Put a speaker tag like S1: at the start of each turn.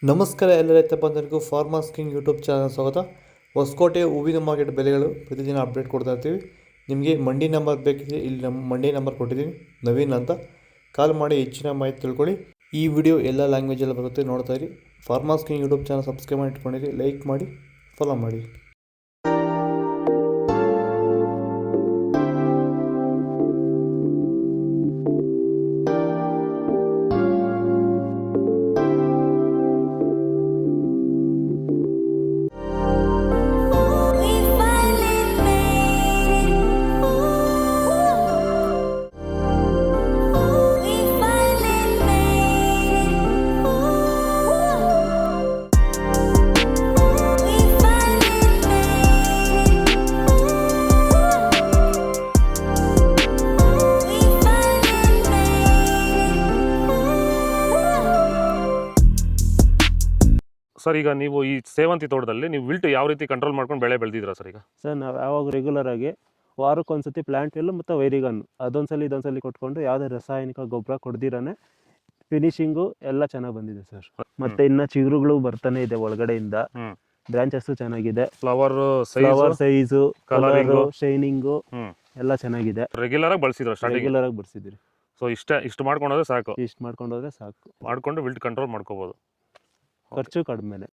S1: ನಮಸ್ಕಾರ ಎಲ್ಲ ರೈತ ಬಂಧುಗಳಿಗೂ ಫಾರ್ಮರ್ಸ್ ಕಿಂಗ್ ಯೂಟ್ಯೂಬ್ ಚಾನಲ್ ಸ್ವಾಗತ. ಹೊಸಕೋಟೆ ಹೂವಿನ ಮಾರ್ಕೆಟ್ ಬೆಲೆಗಳು ಪ್ರತಿದಿನ ಅಪ್ಡೇಟ್ ಕೊಡ್ತಾ ಇರ್ತೀವಿ. ನಿಮಗೆ ಮಂಡಿ ನಂಬರ್ ಬೇಕಿದ್ರೆ ಇಲ್ಲಿ ನಮ್ಮ ಮಂಡಿ ನಂಬರ್ ಕೊಟ್ಟಿದ್ದೀನಿ, ನವೀನ್ ಅಂತ. ಕಾಲ್ ಮಾಡಿ ಹೆಚ್ಚಿನ ಮಾಹಿತಿ ತಿಳ್ಕೊಳ್ಳಿ. ಈ ವಿಡಿಯೋ ಎಲ್ಲ ಲ್ಯಾಂಗ್ವೇಜಲ್ಲಿ ಬರುತ್ತೆ, ನೋಡ್ತಾ ಇರಿ. Farmers king YouTube channel subscribe ಮಾಡಿ ಇಟ್ಕೊಂಡಿರಿ, ಲೈಕ್ ಮಾಡಿ, ಫಾಲೋ ಮಾಡಿ.
S2: ಸರ್, ಈಗ ನೀವು ಈ ಸೇವಂತಿ ತೋಟದಲ್ಲಿ ನೀವು ವಿಲ್ಟ್ ಯಾವ ರೀತಿ ಕಂಟ್ರೋಲ್ ಮಾಡ್ಕೊಂಡು ಬೆಳೆ ಬೆಳೆದಿದ್ದೀರಾ ಸರ್? ಈಗ
S3: ಸರ್ ನಾವು ಯಾವಾಗ ರೆಗ್ಯುಲರ್ ಆಗಿ ವಾರಕ್ಕೊಂದ್ಸತಿ ಪ್ಲಾಂಟ್ ವಿಲ್ ಮತ್ತು ವೈರಿಗನ್ ಇದೊಂದ್ಸಲಿ ಕೊಟ್ಕೊಂಡು ಯಾವುದೇ ರಾಸಾಯನಿಕ ಗೊಬ್ಬರ ಕೊಡ್ದಿರಾನೆ ಫಿನಿಶಿಂಗು ಎಲ್ಲ ಚೆನ್ನಾಗಿ ಬಂದಿದೆ ಸರ್. ಮತ್ತೆ ಇನ್ನ ಚಿಗುರುಗಳು ಬರ್ತಾನೆ ಇದೆ ಒಳಗಡೆಯಿಂದ, ಬ್ರಾಂಚಸ್ ಚೆನ್ನಾಗಿದೆ, ಫ್ಲವರ್ ಸೈಜು, ಕಲರು, ಶೈನಿಂಗು ಎಲ್ಲ ಚೆನ್ನಾಗಿದೆ.
S2: ರೆಗ್ಯುಲರ್ ಆಗಿ
S3: ಬಳಸಿದ್ರಿ.
S2: ಸೊ ಇಷ್ಟು ಮಾಡ್ಕೊಂಡೋದ್ರೆ ಸಾಕು.
S3: ಮಾಡ್ಕೊಂಡೋದ್ರೆ ಸಾಕು,
S2: ಮಾಡ್ಕೊಂಡು ವಿಲ್ಟ್ ಕಂಟ್ರೋಲ್ ಮಾಡ್ಕೋಬಹುದು.
S3: ಖರ್ಚು ಕಡಿಮೆನೆ.